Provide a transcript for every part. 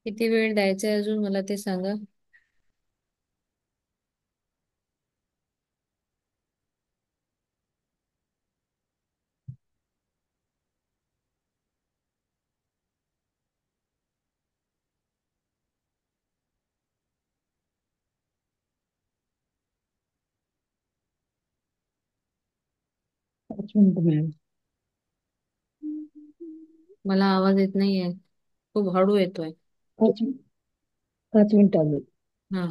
किती वेळ द्यायचा आहे अजून मला ते सांगा. 5 मिनिट मिळेल. मला आवाज येत नाहीये. खूप हळू येतोय. 5 मिनिट अजून. हा.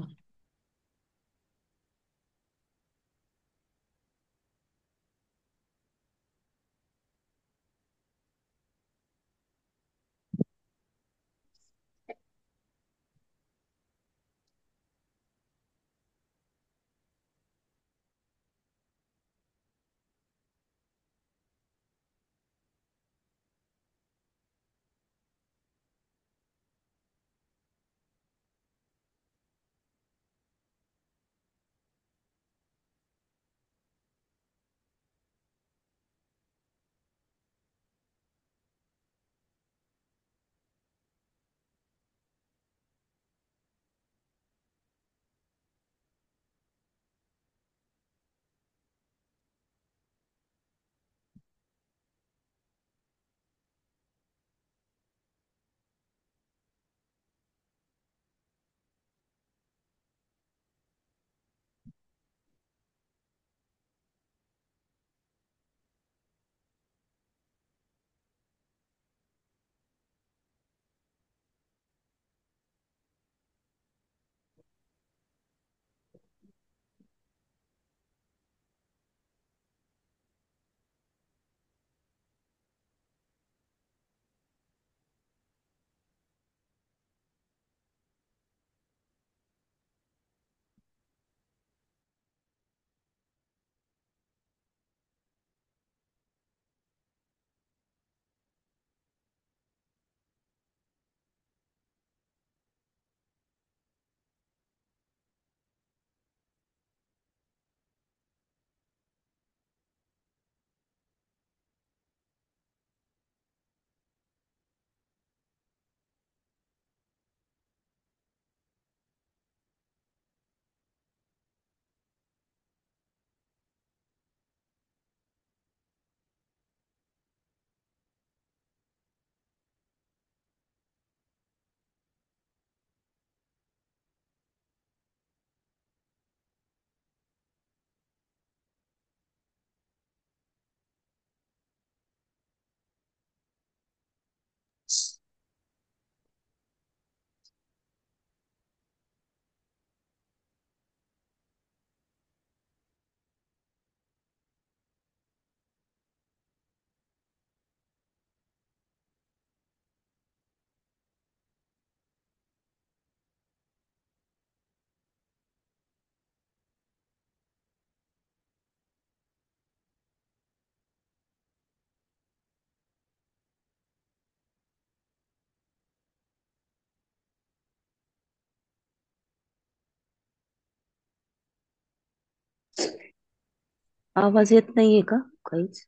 आवाज येत नाहीये का काहीच?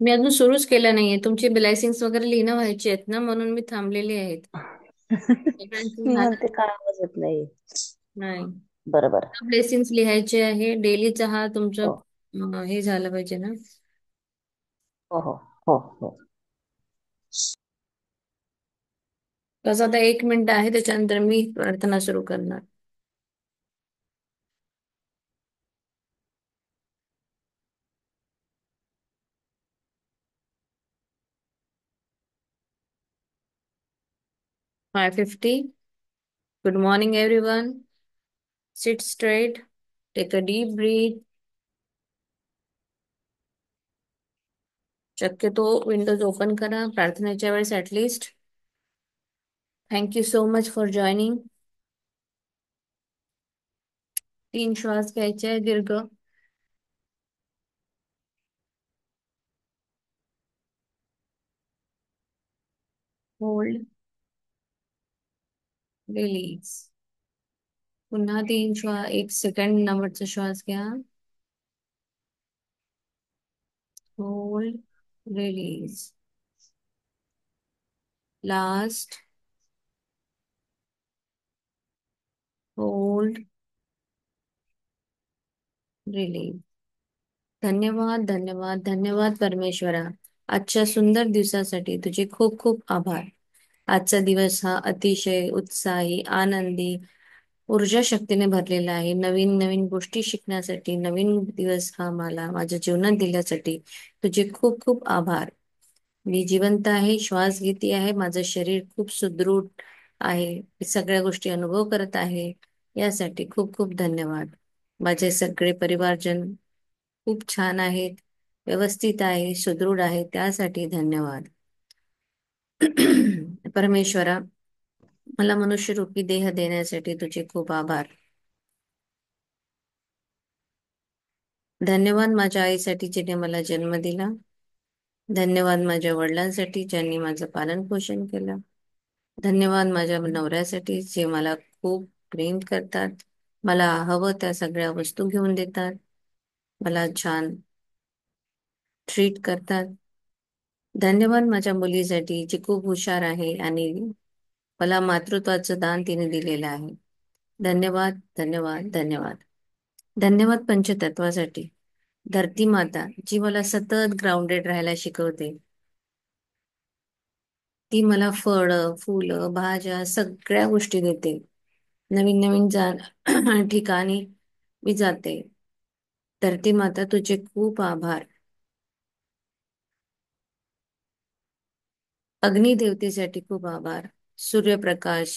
मी अजून सुरूच केलं नाहीये. तुमची ब्लेसिंग्स वगैरे लिहिणं व्हायची आहेत ना, म्हणून मी थांबलेली आहेत. सगळ्यांचं मी झालं. म्हणते का आवाज येत नाही. नाही. बरोबर. ब्लेसिंग्स लिहायचे आहे. डेलीचा हा तुमचं हो हे झालं पाहिजे ना. हो हो हो हो. कसं आता 1 मिनिट आहे, त्याच्यानंतर मी प्रार्थना सुरू करणार. 5:50. Good morning, everyone. Sit straight. Take a deep breath. शक्यतो विंडोज ओपन करा प्रार्थनेच्या वेळेस at least. Thank you so much for joining. 3 श्वास घ्यायचे आहे दीर्घ. होल्ड. रिलीज. पुन्हा 3 श्वास. 1 सेकंड नंबरचा श्वास घ्या. Hold. Release. Last. Hold, release. धन्यवाद, धन्यवाद, धन्यवाद परमेश्वरा. आजच्या सुंदर दिवसासाठी तुझे खूप खूप आभार. आजचा दिवस हा अतिशय उत्साही, आनंदी, ऊर्जा शक्तीने भरलेला आहे. नवीन नवीन गोष्टी शिकण्यासाठी, नवीन दिवस हा मला माझ्या जीवनात दिल्यासाठी तुझे खूप खूप आभार. मी जिवंत आहे, श्वास घेते आहे, माझं शरीर खूप सुदृढ आहे, मी सगळ्या गोष्टी अनुभव करत आहे. यासाठी खूप खूप धन्यवाद. माझे सगळे परिवारजन खूप छान आहेत, व्यवस्थित आहे, सुदृढ आहे, त्यासाठी धन्यवाद. परमेश्वरा, मला मनुष्यरूपी देह देण्यासाठी तुझे खूप आभार. धन्यवाद माझ्या आईसाठी जिने मला जन्म दिला. धन्यवाद माझ्या वडिलांसाठी ज्यांनी माझं पालन पोषण केलं. धन्यवाद माझ्या नवऱ्यासाठी जे मला खूप प्रेम करतात. मला हवं त्या सगळ्या वस्तू घेऊन देतात. मला छान ट्रीट करतात. धन्यवाद माझ्या मुलीसाठी जी खूप हुशार आहे आणि मला मातृत्वाचं दान तिने दिलेलं आहे. धन्यवाद, धन्यवाद, धन्यवाद. धन्यवाद पंचतत्वासाठी. धरती माता जी मला सतत ग्राउंडेड राहायला शिकवते. ती मला फळं, फुलं, भाज्या सगळ्या गोष्टी देते. नवीन नवीन ठिकाणी मी जाते. धरती माता तुझे खूप आभार. अग्निदेवतेसाठी खूप आभार. सूर्यप्रकाश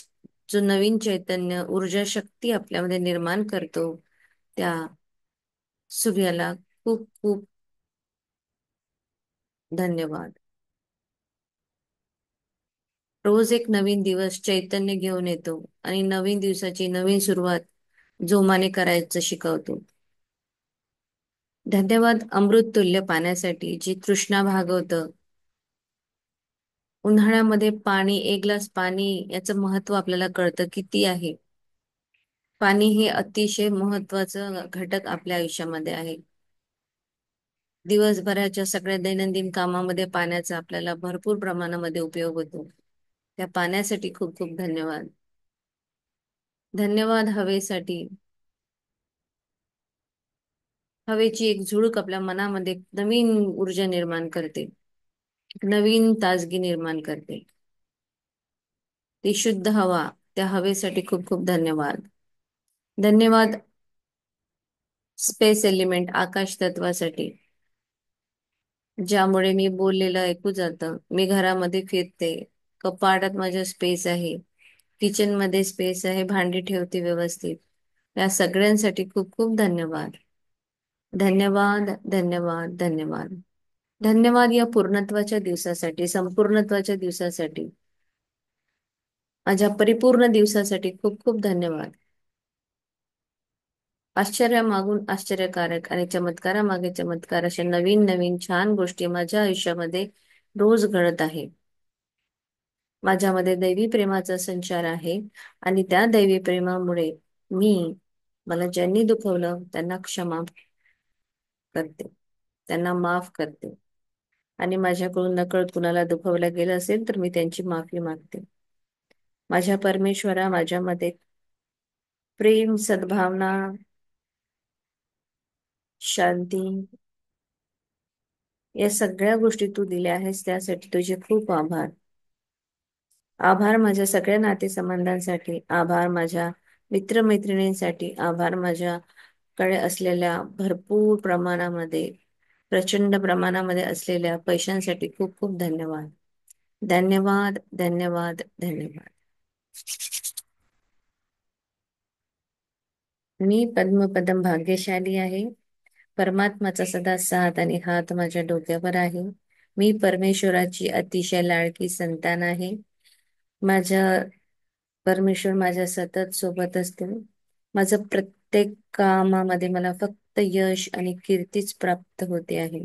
जो नवीन चैतन्य, ऊर्जा, शक्ती आपल्यामध्ये निर्माण करतो, त्या सूर्याला खूप खूप धन्यवाद. रोज एक नवीन दिवस चैतन्य घेऊन येतो आणि नवीन दिवसाची नवीन सुरुवात जोमाने करायचं शिकवतो. धन्यवाद अमृत तुल्य पाण्यासाठी जी तृष्णा भागवतं. उन्हाळ्यामध्ये पाणी, एक ग्लास पाणी याचं महत्व आपल्याला कळतं किती आहे. पाणी हे अतिशय महत्वाचं घटक आपल्या आयुष्यामध्ये आहे. दिवसभराच्या सगळ्या दैनंदिन कामामध्ये पाण्याचा आपल्याला भरपूर प्रमाणामध्ये उपयोग होतो. त्या पाण्यासाठी खूप खूप धन्यवाद. धन्यवाद हवेसाठी. हवेची एक झुळूक आपल्या मनामध्ये नवीन ऊर्जा निर्माण करते, एक नवीन ताजगी निर्माण करते. ती शुद्ध हवा, त्या हवेसाठी खूप खूप धन्यवाद. धन्यवाद स्पेस एलिमेंट, आकाश तत्वासाठी, ज्यामुळे मी बोललेलं ऐकू जातं. मी घरामध्ये फिरते, कपाटात माझ्या स्पेस आहे, किचन मध्ये स्पेस आहे, भांडी ठेवते व्यवस्थित. या सगळ्यांसाठी खूप खूप धन्यवाद. धन्यवाद, धन्यवाद, धन्यवाद. धन्यवाद या पूर्णत्वाच्या दिवसासाठी, संपूर्णत्वाच्या दिवसासाठी, माझ्या परिपूर्ण दिवसासाठी खूप खूप धन्यवाद. आश्चर्यामागून आश्चर्यकारक आणि चमत्कारामागे चमत्कार अशा नवीन नवीन छान गोष्टी माझ्या आयुष्यामध्ये रोज घडत आहे. माझ्यामध्ये दैवी प्रेमाचा संचार आहे आणि त्या दैवी प्रेमामुळे मी, मला ज्यांनी दुखवलं त्यांना क्षमा करते, त्यांना माफ करते. आणि माझ्याकडून नकळत कुणाला दुखवलं गेलं असेल तर मी त्यांची माफी मागते. माझ्या परमेश्वरा, माझ्यामध्ये प्रेम, सद्भावना, शांती या सगळ्या गोष्टी तू दिल्या आहेस त्यासाठी तुझे खूप आभार. आभार माझ्या सगळ्या नातेसंबंधांसाठी, आभार माझ्या मित्रमैत्रिणींसाठी, आभार माझ्याकडे असलेल्या भरपूर प्रमाणामध्ये, प्रचंड प्रमाणामध्ये असलेल्या पैशांसाठी खूप खूप धन्यवाद. धन्यवाद, धन्यवाद, धन्यवाद. मी पद्मपदम भाग्यशाली आहे. परमात्माचा सदा साथ आणि हात माझ्या डोक्यावर आहे. मी परमेश्वराची अतिशय लाडकी संतान आहे. माझ्या परमेश्वर माझ्या सतत सोबत असतो. माझं प्रत्येक कामामध्ये मला फक्त यश आणि कीर्तीच प्राप्त होते आहे.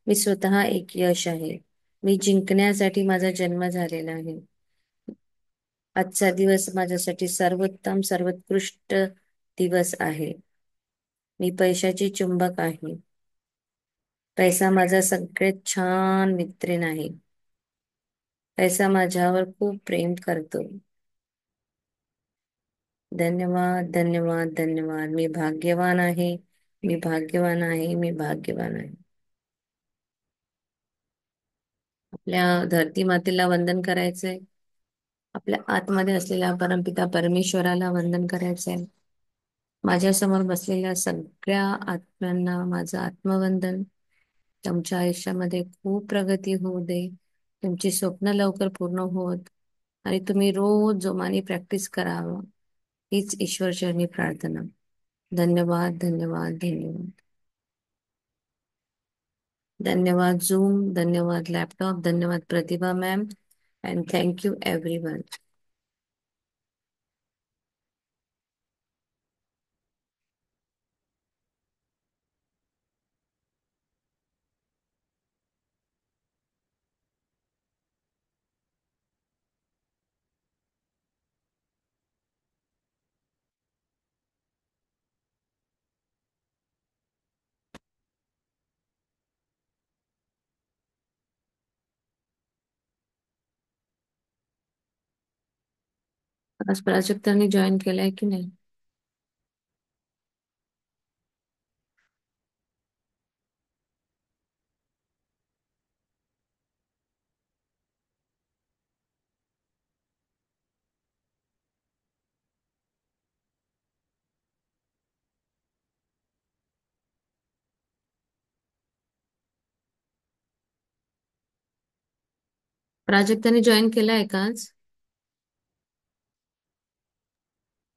मी स्वतः एक यश आहे. मी जिंकण्यासाठी माझा जन्म झालेला आहे. आजचा दिवस माझ्यासाठी सर्वोत्तम, सर्वोत्कृष्ट दिवस आहे. मी पैशाची चुंबक आहे. पैसा माझा सगळ्यात छान मित्र आहे. पैसा माझ्यावर खूप प्रेम करतो. धन्यवाद, धन्यवाद, धन्यवाद. मी भाग्यवान आहे. मी भाग्यवान आहे. मी भाग्यवान आहे. आपल्या धरती मातेला वंदन करायचंय. आपल्या आतमध्ये असलेल्या परमपिता परमेश्वराला वंदन करायचंय. माझ्यासमोर बसलेल्या सगळ्या आत्म्यांना माझं आत्मवंदन. तुमच्या आयुष्यामध्ये खूप प्रगती होऊ दे. तुमची स्वप्न लवकर पूर्ण होत आणि तुम्ही रोज जोमाने प्रॅक्टिस करावं, हीच ईश्वरचरणी प्रार्थना. धन्यवाद, धन्यवाद, धन्यवाद. धन्यवाद झूम, धन्यवाद लॅपटॉप, धन्यवाद Pratibha ma'am, and thank you everyone. आज प्राजक्तांनी जॉईन केलंय की नाही? प्राजक्तांनी जॉईन केलंय का आज?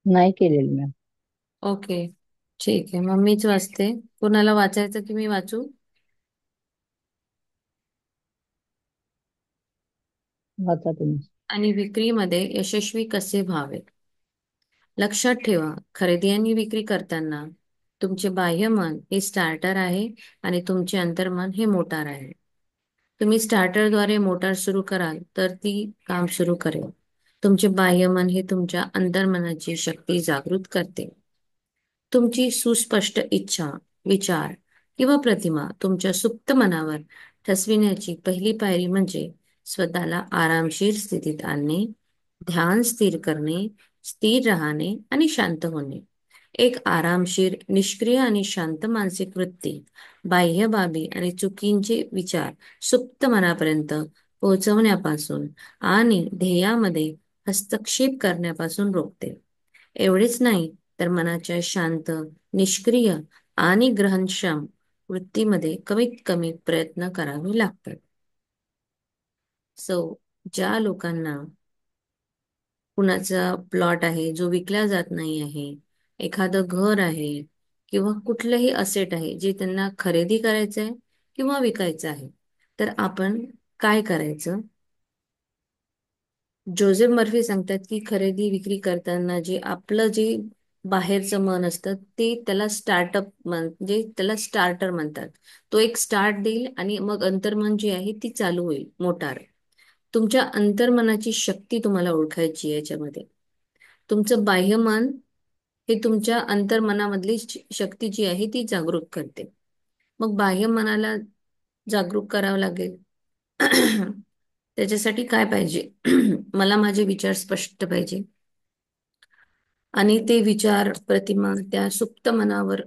नाही केलेली मॅम. ओके, ठीक आहे. मग मीच वाचते. कोणाला वाचायचं की मी वाचू? वाचा तुम्ही. आणि विक्रीमध्ये यशस्वी कसे व्हावे? लक्षात ठेवा, खरेदी आणि विक्री करताना तुमचे बाह्य मन हे स्टार्टर आहे आणि तुमचे अंतर्मन हे मोटार आहे. तुम्ही स्टार्टरद्वारे मोटार सुरू कराल तर ती काम सुरू करेल. तुमचे बाह्य मन हे तुमच्या अंतर्मनाची शक्ती जागृत करते. तुमची सुस्पष्ट इच्छा, विचार किंवा प्रतिमा तुमच्या सुप्त मनावर ठसविण्याची पहिली पायरी म्हणजे स्वतःला आरामशीर स्थितीत आणणे, ध्यान स्थिर करणे, स्थिर राहणे आणि शांत होणे. एक आरामशीर, निष्क्रिय आणि शांत मानसिक वृत्ती बाह्य बाबी आणि चुकींचे विचार सुप्त मनापर्यंत पोहोचवण्यापासून आणि ध्येयामध्ये हस्तक्षेप करण्यापासून रोखते. एवढेच नाही तर मनाच्या शांत, निष्क्रिय आणि ग्रहणक्षम वृत्तीमध्ये कमीत कमी प्रयत्न करावे लागतात. सो ज्या लोकांना कुणाचा प्लॉट आहे जो विकला जात नाही आहे, एखादं घर आहे किंवा कुठलंही असेट आहे जे त्यांना खरेदी करायचं आहे किंवा विकायचं आहे, तर आपण काय करायचं? जोझेफ मर्फी सांगतात की खरेदी विक्री करताना जे बाहेरचं मन असतं ते त्याला स्टार्टअप म्हणजे त्याला स्टार्टर म्हणतात. तो एक स्टार्ट देईल आणि मग अंतर्मन जी आहे ती चालू होईल, मोटार. तुमच्या अंतर्मनाची शक्ती तुम्हाला ओळखायची आहे याच्यामध्ये. तुमचं बाह्यमन हे तुमच्या अंतर्मनामधली शक्ती जी आहे ती जागरूक करते. मग बाह्यमनाला जागरूक करावं लागेल. त्याच्यासाठी काय पाहिजे? मला माझे विचार स्पष्ट पाहिजे आणि ते विचार प्रतिमा त्या सुप्त मनावर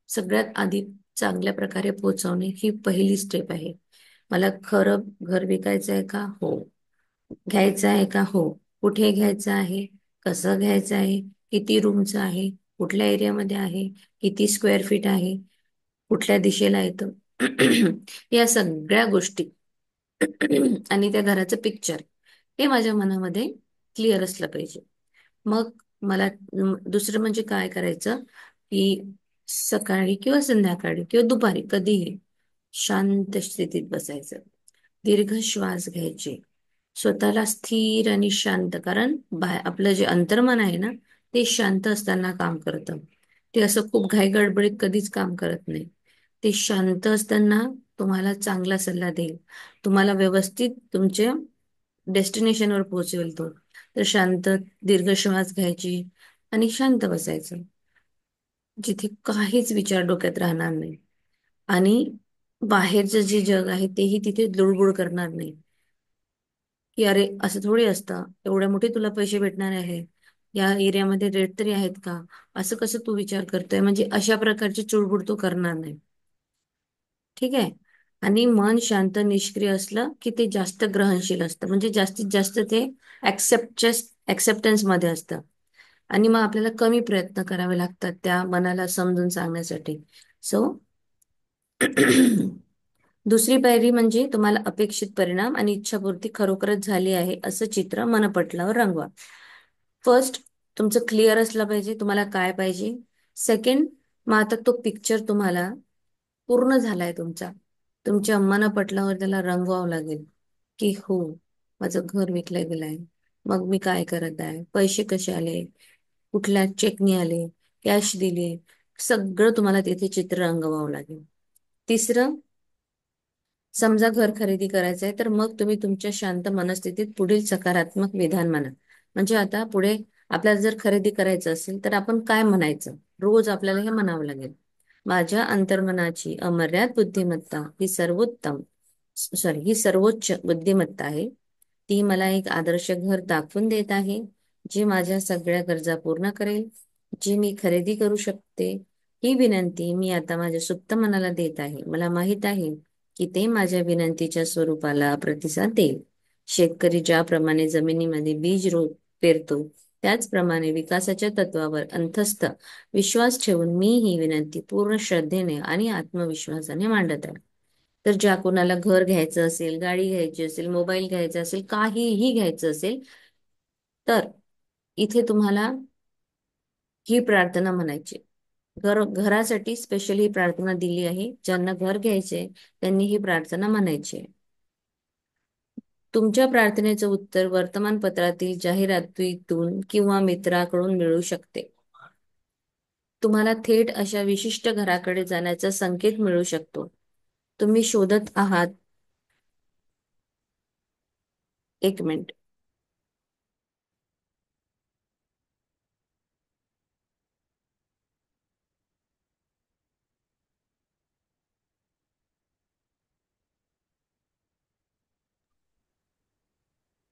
सगळ्यात आधी चांगल्या प्रकारे पोहोचवणे ही पहिली स्टेप आहे. मला खरं घर विकायचं आहे का? हो. घ्यायचं आहे का? हो. कुठे घ्यायचं आहे? कसं घ्यायचं आहे? किती रूमचं आहे? कुठल्या एरियामध्ये आहे? किती स्क्वेअर फीट आहे? कुठल्या दिशेला येतं? या सगळ्या गोष्टी आणि त्या घराचं पिक्चर हे माझ्या मनामध्ये क्लिअर असलं पाहिजे. मग मला दुसरं म्हणजे काय करायचं की सकाळी किंवा संध्याकाळी किंवा दुपारी कधीही शांत स्थितीत बसायचं, दीर्घ श्वास घ्यायचे, स्वतःला स्थिर आणि शांत. कारण आपलं जे अंतर्मन आहे ना ते शांत असताना काम करतं. ते असं खूप घाई गडबडीत कधीच काम करत नाही. ते शांत असताना तुम्हाला चांगला सल्ला देईल, तुम्हाला व्यवस्थित तुमच्या डेस्टिनेशनवर पोहोचवेल तो. तर शांत दीर्घ श्वास घ्यायची आणि शांत बसायचं, जिथे काहीच विचार डोक्यात राहणार नाही आणि बाहेरचं जे जग आहे तेही तिथे लुडबुड करणार नाही की अरे असं थोडी असतं, एवढ्या मोठे तुला पैसे भेटणार आहे, या एरियामध्ये रेट तरी आहेत का? असं कसं तू विचार करतोय? म्हणजे अशा प्रकारची चुळबुळ तू करणार नाही. ठीक आहे. आणि मन शांत निष्क्रिय असलं की ते जास्त ग्रहणशील असतं, म्हणजे जास्तीत जास्त ते ऍक्सेप्टन्स मध्ये असतं. आणि मग आपल्याला कमी प्रयत्न करावे लागतात त्या मनाला समजून सांगण्यासाठी. सो दुसरी पायरी म्हणजे तुम्हाला अपेक्षित परिणाम आणि इच्छापूर्ती खरोखरच झाली आहे असं चित्र मनपटलावर रंगवा. फर्स्ट, तुमचं क्लिअर असलं पाहिजे तुम्हाला काय पाहिजे. सेकंड, मग आता तो पिक्चर तुम्हाला पूर्ण झालाय तुमचा, तुमच्या मनपटलावर त्याला रंगवावं लागेल की हो, माझं घर विकलं गेलंय, मग मी काय करत आहे, पैसे कसे आले, कुठल्या चेकने आले, कॅश दिली, सगळं तुम्हाला तिथे चित्र रंगवावं लागेल. तिसरं, समजा घर खरेदी करायचं आहे तर मग तुम्ही तुमच्या शांत मनस्थितीत पुढील सकारात्मक विधान म्हणा. म्हणजे आता पुढे आपल्याला जर खरेदी करायचं असेल तर आपण काय म्हणायचं? रोज आपल्याला हे म्हणावं लागेल. माझ्या अंतर्मनाची अमर्याद बुद्धिमत्ता ही ही सर्वोच्च बुद्धिमत्ता आहे. ती मला एक आदर्श घर दाखवून देत आहे, जे माझ्या सगळ्या गरजा पूर्ण करेल, जे मी खरेदी करू शकते. ही विनंती मी आता माझ्या सुप्त मनाला देत आहे. मला माहित आहे की ते माझ्या विनंतीच्या स्वरूपाला प्रतिसाद देईल. शेतकरी ज्याप्रमाणे जमिनीमध्ये पेरतो, त्याचप्रमाणे विकासाच्या तत्वावर अंतस्थ विश्वास ठेवून मी ही विनंती पूर्ण श्रद्धेने आणि आत्मविश्वासाने मांडत आहे. तर ज्या कोणाला घर घ्यायचं असेल, गाडी घ्यायची असेल, मोबाईल घ्यायचा असेल, काहीही घ्यायचं असेल, तर इथे तुम्हाला ही प्रार्थना म्हणायची. घरासाठी स्पेशली ही प्रार्थना दिली आहे. ज्यांना घर घ्यायचे त्यांनी ही प्रार्थना म्हणायची. तुमच्या प्रार्थनेचं उत्तर वर्तमानपत्रातील जाहिरातीतून किंवा मित्राकडून मिळू शकते. तुम्हाला थेट अशा विशिष्ट घराकडे जाण्याचा संकेत मिळू शकतो. तुम्ही शोधत आहात. एक मिनिट.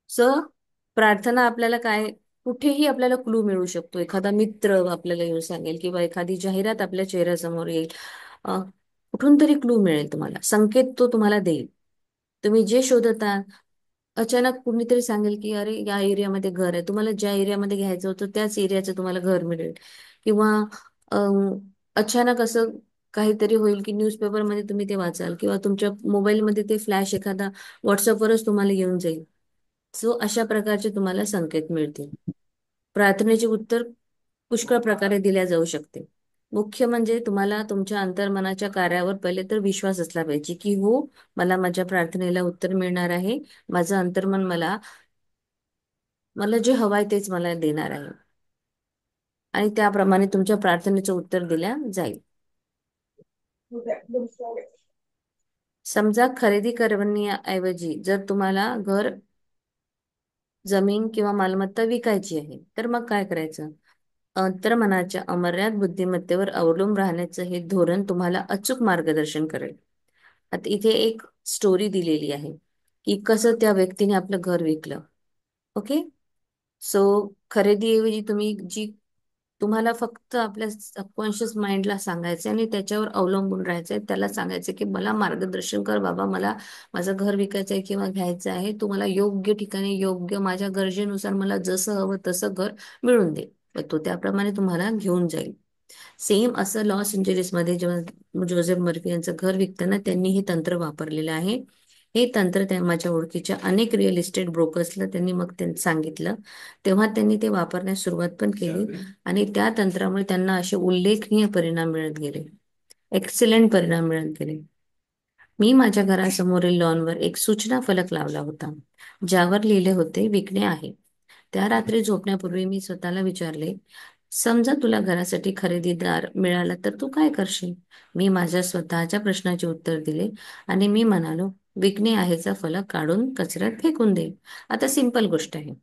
स प्रार्थना आपल्याला काय, कुठेही आपल्याला क्लू मिळू शकतो. एखादा मित्र आपल्याला येऊन सांगेल किंवा एखादी जाहिरात आपल्या चेहऱ्यासमोर येईल. अ, कुठून तरी क्लू मिळेल तुम्हाला, संकेत तो तुम्हाला देईल. तुम्ही जे शोधता, अचानक कुणीतरी सांगेल की अरे या एरियामध्ये घर आहे, तुम्हाला ज्या एरियामध्ये घ्यायचं होतं त्याच एरियाचं तुम्हाला घर मिळेल. किंवा अचानक असं काहीतरी होईल की न्यूजपेपरमध्ये तुम्ही ते वाचाल किंवा तुमच्या मोबाईलमध्ये ते फ्लॅश एखादा व्हॉट्सअपवरच तुम्हाला येऊन जाईल. सो अशा प्रकारचे तुम्हाला संकेत मिळतील. प्रार्थनेचे उत्तर पुष्कळ प्रकारे दिल्या जाऊ शकते. मुख्य म्हणजे तुम्हाला तुमच्या अंतर्मनाच्या कार्यावर पहिले तर विश्वास असला पाहिजे की हो, मला माझ्या प्रार्थनेला उत्तर मिळणार आहे. माझं अंतर्मन मला मला जे हवंय तेच मला देणार आहे. आणि त्याप्रमाणे तुमच्या प्रार्थनेचं उत्तर दिल्या जाईल. समजा खरेदी करण्याऐवजी जर तुम्हाला घर, जमीन किंवा मालमत्ता विकायची आहे, तर मग काय करायचं? अंतर्मनाच्या अमर्याद बुद्धिमत्तेवर अवलंबून राहण्याचं हे धोरण तुम्हाला अचूक मार्गदर्शन करेल. आता इथे एक स्टोरी दिलेली आहे की कसं त्या व्यक्तीने आपलं घर विकलं. ओके. सो खरेदीऐवजी तुम्ही तुम्हाला फक्त आपल्या सबकॉन्शियस माइंडला सांगायचं आणि त्याच्यावर अवलंबून राहायचंय. त्याला सांगायचं की मला मार्गदर्शन कर बाबा, मला माझं घर विकायचं आहे किंवा घ्यायचं आहे, तू मला योग्य ठिकाणी योग्य माझ्या गरजेनुसार मला जसं हवं तसं घर मिळून दे. मग तो त्याप्रमाणे तुम्हाला घेऊन जाईल. सेम असं लॉस एंजेलिसमध्ये जेव्हा जोझेफ मर्फी यांचं घर विकताना त्यांनी हे तंत्र वापरलेलं आहे. हे तंत्र त्या माझ्या ओळखीच्या अनेक रिअल इस्टेट ब्रोकर्सला त्यांनी मग सांगितलं. तेव्हा त्यांनी ते वापरण्यास सुरुवात पण केली आणि त्या तंत्रामुळे त्यांना असे उल्लेखनीय परिणाम मिळत गेले. एक्सलंट परिणाम मिळत गेले. मी माझ्या घरासमोरील लॉनवर एक सूचना फलक लावला होता, ज्यावर लिहिले होते विकणे आहे. त्या रात्री झोपण्यापूर्वी मी स्वतःला विचारले, समजा तुला घरासाठी खरेदीदार मिळाला तर तू काय करशील? मी माझ्या स्वतःच्या प्रश्नाचे उत्तर दिले आणि मी म्हणालो, विकणे आहेचा फलक काढून कचऱ्यात फेकून दे. आता सिंपल गोष्ट आहे.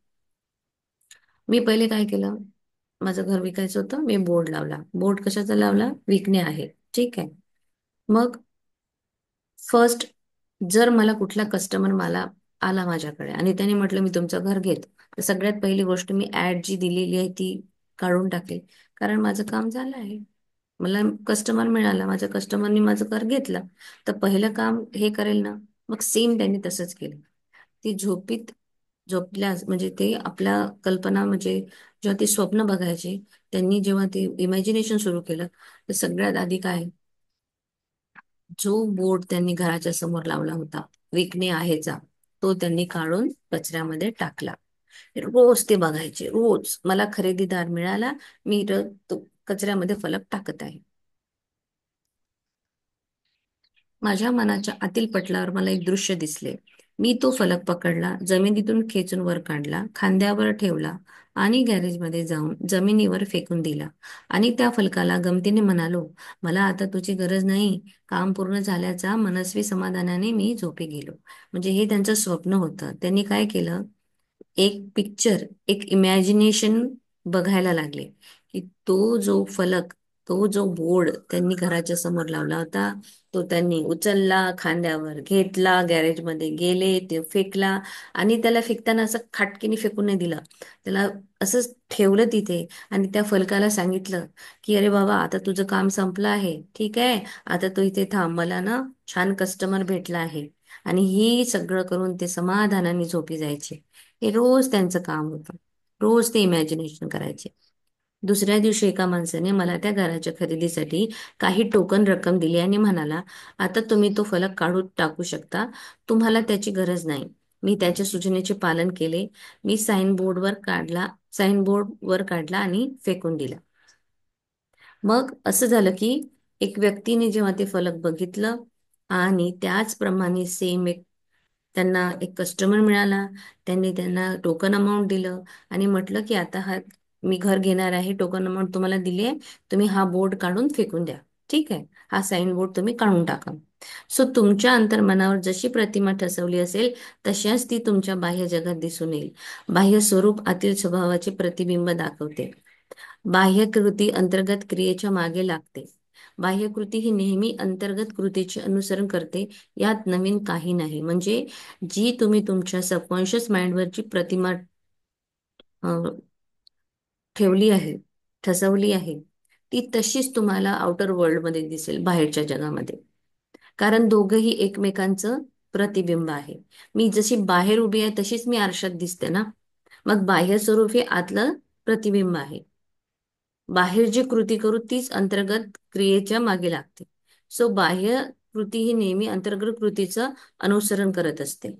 मी पहिले काय केलं? माझं घर विकायचं होतं, मी बोर्ड लावला. बोर्ड कशाचा लावला? विकणे आहे. ठीक आहे. मग फर्स्ट, जर मला कुठला कस्टमर आला माझ्याकडे आणि त्याने म्हटलं मी तुमचं घर घेतो, तर सगळ्यात पहिली गोष्ट मी ऍड जी दिलेली आहे ती काढून टाकेल. कारण माझं काम झालं आहे. मला कस्टमर मिळाला, माझ्या कस्टमरनी माझं घर घेतलं, तर पहिलं काम हे करेल ना. मग सेम त्यांनी तसंच केलं. ती झोपल्यास म्हणजे ते आपल्या कल्पना म्हणजे जेव्हा ते स्वप्न बघायचे, त्यांनी जेव्हा ते इमॅजिनेशन सुरू केलं, तर सगळ्यात आधी काय, जो बोर्ड त्यांनी घराच्या समोर लावला होता विकणे आहेचा, तो त्यांनी काढून कचऱ्यामध्ये टाकला. रोज ते बघायचे, रोज मला खरेदीदार मिळाला, मी तो कचऱ्यामध्ये फलक टाकत आहे. माझ्या मनाच्या आतील पटलावर मला एक दृश्य दिसले. मी तो फलक पकडला, जमिनीतून खेचून वर काढला, खांद्यावर ठेवला आणि गॅरेजमध्ये जाऊन जमिनीवर फेकून दिला. आणि त्या फलकाला गमतीने म्हणालो, मला आता तुझी गरज नाही. काम पूर्ण झाल्याचा मनस्वी समाधानाने मी झोपी गेलो. म्हणजे हे त्यांचं स्वप्न होतं. त्यांनी काय केलं, एक पिक्चर, एक इमॅजिनेशन बघायला लागले, की तो जो फलक, तो जो बोर्ड त्यांनी घराच्या समोर लावला होता, तो त्यांनी उचलला, खांद्यावर घेतला, गॅरेजमध्ये गेले, ते फेकला. आणि त्याला फेकताना असं खाटकीने फेकून नाही दिलं, त्याला असंच ठेवलं तिथे. आणि त्या फलकाला सांगितलं की अरे बाबा, आता तुझं काम संपलं आहे, ठीक आहे, आता तू इथे थांब, मला ना छान कस्टमर भेटला आहे. आणि ही सगळं करून ते समाधानाने झोपी जायचे. हे रोज त्यांचं काम होतं. रोज ते इमॅजिनेशन करायचे. दुसऱ्या दिवशी एका माणसाने मला त्या घराच्या खरेदीसाठी काही टोकन रक्कम दिली आणि म्हणाला, आता तुम्ही तो फलक काढून टाकू शकता, तुम्हाला त्याची गरज नाही. मी त्याच्या सूचनेचे पालन केले. मी साईन बोर्ड वर काढला आणि फेकून दिला. मग असं झालं की एक व्यक्तीने जेव्हा ते फलक बघितलं आणि त्याचप्रमाणे सेम त्यांना एक कस्टमर मिळाला. त्यांनी त्यांना टोकन अमाऊंट दिलं आणि म्हटलं की आता हा मी घर घेणार आहे, टोकन अमाऊंट तुम्हाला दिली आहे, तुम्ही हा बोर्ड काढून फेकून द्या. ठीक आहे, हा साईन बोर्ड तुम्ही काढून टाका. सो तुमच्या अंतर्मनावर जशी प्रतिमा ठसवली असेल, तशाच ती तुमच्या बाह्य जगात दिसून येईल. बाह्य स्वरूप आतील स्वभावाचे प्रतिबिंब दाखवते. बाह्य कृती अंतर्गत क्रियेच्या मागे लागते. बाह्य कृती ही नेहमी अंतर्गत कृतीचे अनुसरण करते. यात नवीन काही नाही. म्हणजे जी तुम्ही तुमच्या सबकॉन्शियस माइंडवरची प्रतिमा अ, ठेवली आहे, ठसवली आहे, ती तशीच तुम्हाला आउटर वर्ल्डमध्ये दिसेल, बाहेरच्या जगामध्ये. कारण दोघंही एकमेकांचं प्रतिबिंब आहे. मी जशी बाहेर उभी आहे तशीच मी आरशात दिसते ना. मग बाह्य स्वरूप हे आतलं प्रतिबिंब आहे. बाहेर जी कृती करू तीच अंतर्गत क्रियेच्या मागे लागते. सो बाह्य कृती ही नेहमी अंतर्गत कृतीचं अनुसरण करत असते.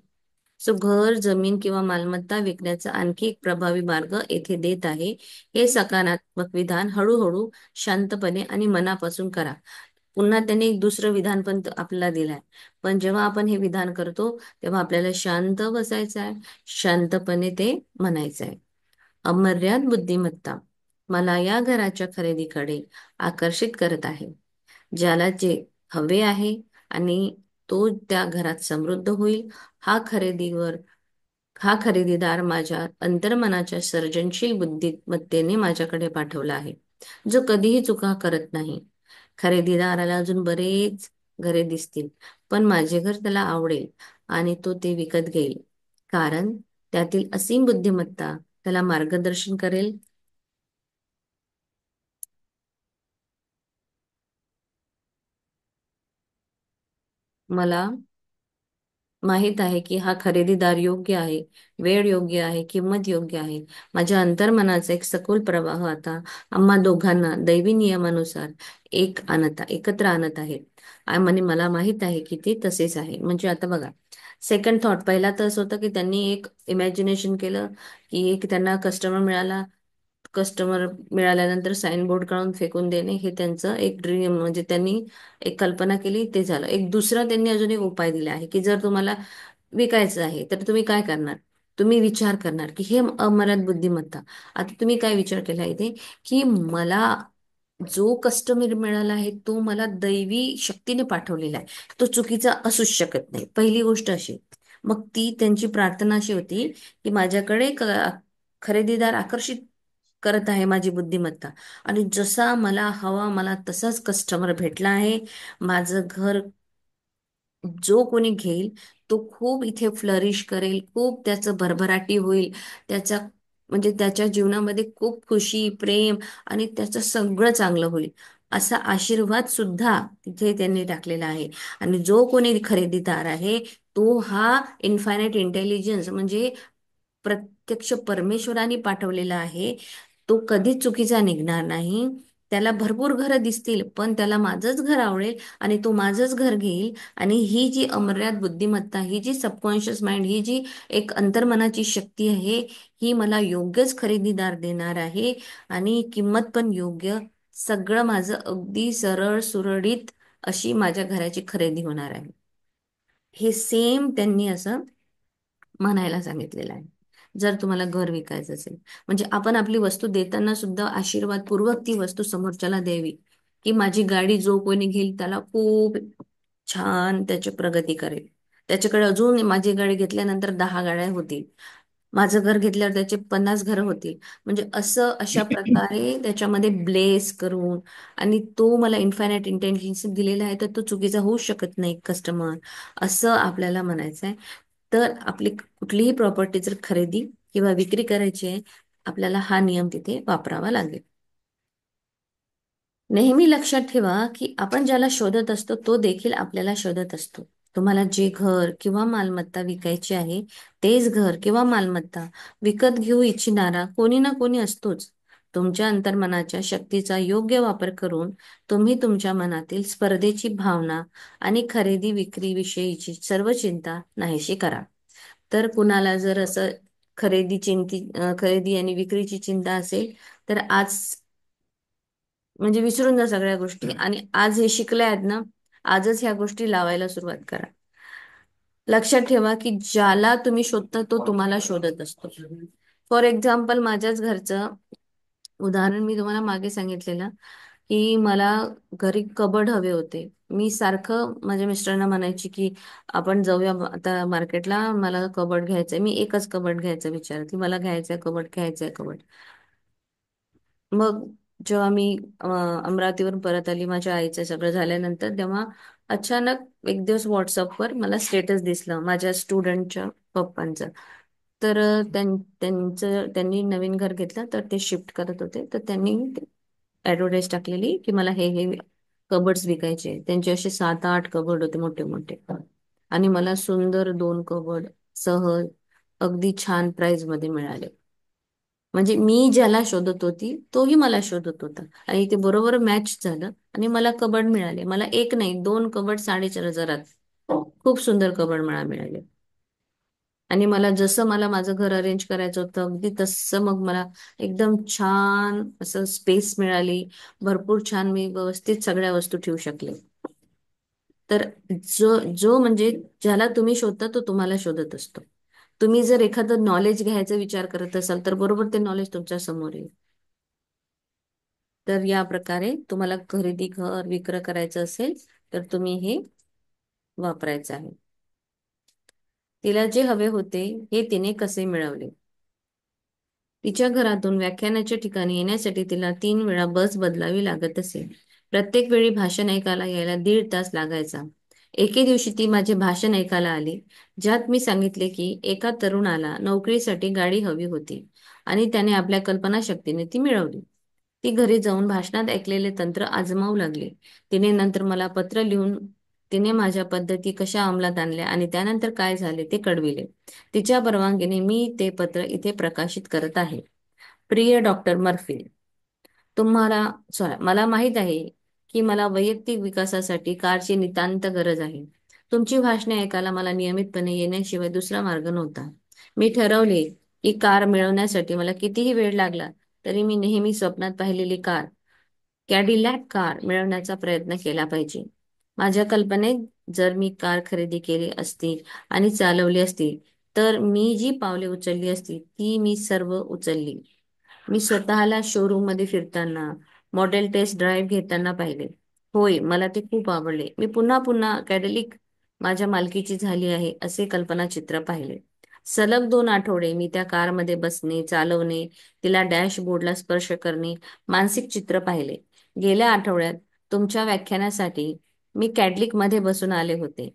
सो घर, जमीन किंवा मालमत्ता विकण्याचा आणखी एक प्रभावी मार्ग येथे देत आहे. हे सकारात्मक विधान हळूहळू, शांतपणे आणि मनापासून करा. पुन्हा त्यांनी एक दुसरं विधान पण आपल्याला दिलंय. पण जेव्हा आपण हे विधान करतो, तेव्हा आपल्याला शांत बसायचं आहे, शांतपणे ते म्हणायचं आहे. अमर्याद बुद्धिमत्ता मला या घराच्या खरेदीकडे आकर्षित करत आहे. ज्याला जे हवे आहे आणि तो त्या घरात समृद्ध होईल. हा खरेदीवर हा खरेदीदार माझ्या अंतर्मनाच्या सर्जनशील बुद्धिमत्तेने माझ्याकडे पाठवला आहे, जो कधीही चुका करत नाही. खरेदीदाराला अजून बरेच घरे दिसतील, पण माझे घर त्याला आवडेल आणि तो ते विकत घेईल. कारण त्यातील असीम बुद्धिमत्ता त्याला मार्गदर्शन करेल. मला माहित आहे की हा खरेदीदार योग्य आहे, वेळ योग्य आहे, किंमत योग्य आहे. माझ्या अंतर्मनाचा एक सखोल प्रवाह आता आम्हा दोघांना दैवी नियमानुसार एकत्र आणत आहे. आणि मला माहित आहे की ते तसेच आहे. म्हणजे आता बघा, सेकंड थॉट पहिला तर असं होतं की त्यांनी एक इमॅजिनेशन केलं की एक त्यांना कस्टमर मिळाला. कस्टमर मिळाल्यानंतर साईन बोर्ड काढून फेकून देणे हे त्यांचं एक ड्रीम, म्हणजे त्यांनी एक कल्पना केली, ते झालं. एक दुसरा त्यांनी अजून एक उपाय दिला आहे की जर तुम्हाला विकायचं आहे तर तुम्ही काय करणार, तुम्ही विचार करणार की हे अमर्याद बुद्धिमत्ता. आता तुम्ही काय विचार केला इथे, की मला जो कस्टमर मिळाला आहे तो मला दैवी शक्तीने पाठवलेला आहे, तो चुकीचा असूच शकत नाही. पहिली गोष्ट अशी. मग ती त्यांची प्रार्थना अशी होती की माझ्याकडे खरेदीदार आकर्षित करत आहे माझी बुद्धिमत्ता. आणि जसा मला हवा मला तसाच कस्टमर भेटला आहे. माझं घर जो कोणी घेईल तो खूप इथे फ्लरिश करेल, खूप त्याचं भरभराटी होईल, त्याचा म्हणजे त्याच्या जीवनामध्ये खूप खुशी, प्रेम आणि त्याचं सगळं चांगलं होईल असा आशीर्वाद सुद्धा तिथे त्यांनी टाकलेला आहे. आणि जो कोणी खरेदीदार आहे तो हा इन्फायनाइट इंटेलिजन्स म्हणजे प्रत्यक्ष परमेश्वराने पाठवलेला आहे. तो कधीच चुकीचा निघणार नाही. त्याला भरपूर घरं दिसतील, पण त्याला माझंच घर आवडेल आणि तो माझंच घर घेईल. आणि ही जी अमर्याद बुद्धिमत्ता, ही जी सबकॉन्शियस माइंड, ही जी एक अंतर्मनाची शक्ती आहे, ही मला योग्यच खरेदीदार देणार आहे. आणि किंमत पण योग्य, सगळं माझं अगदी सरळ सुरळीत अशी माझ्या घराची खरेदी होणार आहे. हे सेम त्यांनी असं म्हणायला सांगितलेलं आहे. जर तुम्हाला घर विकायचं असेल, म्हणजे आपण आपली वस्तू देताना सुद्धा आशीर्वादपूर्वक ती वस्तू समोरच्याला द्यावी. की माझी गाडी जो कोणी घेईल त्याला खूप छान त्याची प्रगती करेल. त्याच्याकडे अजून माझी गाडी घेतल्यानंतर 10 गाड्या होतील. माझं घर घेतल्यावर त्याचे 50 घरं होतील. म्हणजे असं अशा प्रकारे त्याच्यामध्ये ब्लेस करून, आणि तो मला इन्फायनाइट इंटेलिजन्स दिलेला आहे तर तो चुकीचा होऊ शकत नाही कस्टमर, असं आपल्याला म्हणायचं आहे. तर आपली कुठलीही प्रॉपर्टी जर खरेदी किंवा विक्री करायची आहे, आपल्याला हा नियम तिथे वापरावा लागेल. नेहमी लक्षात ठेवा की आपण ज्याला शोधत असतो तो देखील आपल्याला शोधत असतो. तुम्हाला जे घर किंवा मालमत्ता विकायची आहे, तेच घर किंवा मालमत्ता विकत घेऊ इच्छिणारा कोणी ना कोणी असतोच. तुमच्या अंतर्मनाच्या शक्तीचा योग्य वापर करून तुम्ही तुमच्या मनातील स्पर्धेची भावना आणि खरेदी विक्री विषयीची सर्व चिंता नाहीशी करा. तर कुणाला जर असं खरेदी आणि विक्रीची चिंता असेल, तर आज म्हणजे विसरून जा सगळ्या गोष्टी आणि आज हे शिकले आहेत ना, आजच ह्या गोष्टी लावायला सुरुवात करा. लक्षात ठेवा की ज्याला तुम्ही शोधता तो तुम्हाला शोधत असतो. फॉर एक्झाम्पल माझ्याच घरचं उदाहरण मी तुम्हाला मागे सांगितलेलं की मला घरी कबड हवे होते. मी सारखं माझ्या मिस्टरांना म्हणायची की आपण जाऊया आता मार्केटला, मला कबड घ्यायचंय. मी एकच कबड घ्यायचा विचार की मला घ्यायचंय कबड, घ्यायचंय कबड. मग जेव्हा मी अमरावतीवरून परत आली माझ्या आईचं सगळं झाल्यानंतर, तेव्हा अचानक एक दिवस व्हॉट्सअपवर मला स्टेटस दिसलं माझ्या स्टुडंटच्या पप्पांचं. तर त्यांनी नवीन घर घेतलं तर ते शिफ्ट करत होते, तर त्यांनी ऍडव्हर्टाईज टाकलेली की मला हे कबर्ड्स विकायचे. त्यांचे असे 7-8 कबर्ड होते मोठे मोठे. आणि मला सुंदर 2 कबर्ड सहज अगदी छान प्राइस मध्ये मिळाले. म्हणजे मी ज्याला शोधत होती तोही मला शोधत होता आणि ते बरोबर मॅच झालं आणि मला कबड मिळाले. मला एक नाही 2 कबड 4,500 खूप सुंदर कबड मला मिळाले. आणि मला माझं घर अरेंज करायचं होतं अगदी तसं मग मला एकदम छान असं स्पेस मिळाली. भरपूर छान मी व्यवस्थित सगळ्या वस्तू ठेवू शकले. तर जो जो म्हणजे ज्याला तुम्ही शोधता तो तुम्हाला शोधत असतो. तुम्ही जर एखादं नॉलेज घ्यायचा विचार करत असाल तर बरोबर ते नॉलेज तुमच्या समोर येईल. तर या प्रकारे तुम्हाला खरेदी घर विक्री करायचं असेल तर तुम्ही हे वापरायचं आहे. तिला जे हवे होते हे तिने कसे मिळवले. तिच्या घरातून व्याख्यानाच्या ठिकाणी येण्यासाठी तिला 3 वेळा बस बदलावी लागत असे. प्रत्येक वेळी भाषण ऐकायला यायला 1.5 तास लागायचा. एके दिवशी ती माझे भाषण ऐकायला आली, ज्यात मी सांगितले की एका तरुणाला नोकरीसाठी गाडी हवी होती आणि त्याने आपल्या कल्पनाशक्तीने ती मिळवली. ती घरी जाऊन भाषणात ऐकलेले तंत्र आजमावू लागली. तिने नंतर मला पत्र लिहून तिने माझ्या पद्धती कशा अंमलात आणल्या आणि त्यानंतर काय झाले ते कळविले. तिच्या परवानगीने मी ते पत्र इथे प्रकाशित करत आहे. प्रिय डॉक्टर मर्फी, तुम्हाला मला माहित आहे की मला वैयक्तिक विकासासाठी कारची नितांत गरज आहे. तुमची भाषणे ऐकायला मला नियमितपणे येण्याशिवाय दुसरा मार्ग नव्हता. मी ठरवले की कार मिळवण्यासाठी मला कितीही वेळ लागला तरी मी नेहमी स्वप्नात पाहिलेली कार, कॅडिलॅक कार मिळवण्याचा प्रयत्न केला पाहिजे. माझ्या कल्पनेत जर मी कार खरेदी केली असती आणि चालवली असती तर मी जी पावले उचलली असती ती मी सर्व उचलली. मी स्वतःला शोरूम मध्ये फिरताना, मॉडेल टेस्ट ड्राईव्ह घेताना पाहिले. होय, मला ते खूप आवडले. मी पुन्हा पुन्हा कॅडेलिक माझ्या मालकीची झाली आहे असे कल्पनाचित्र पाहिले. सलग 2 आठवडे मी त्या कारमध्ये बसणे, चालवणे, तिला डॅशबोर्डला स्पर्श करणे, मानसिक चित्र पाहिले. गेल्या आठवड्यात तुमच्या व्याख्यानासाठी मी कॅडलिक मध्ये बसून आले होते.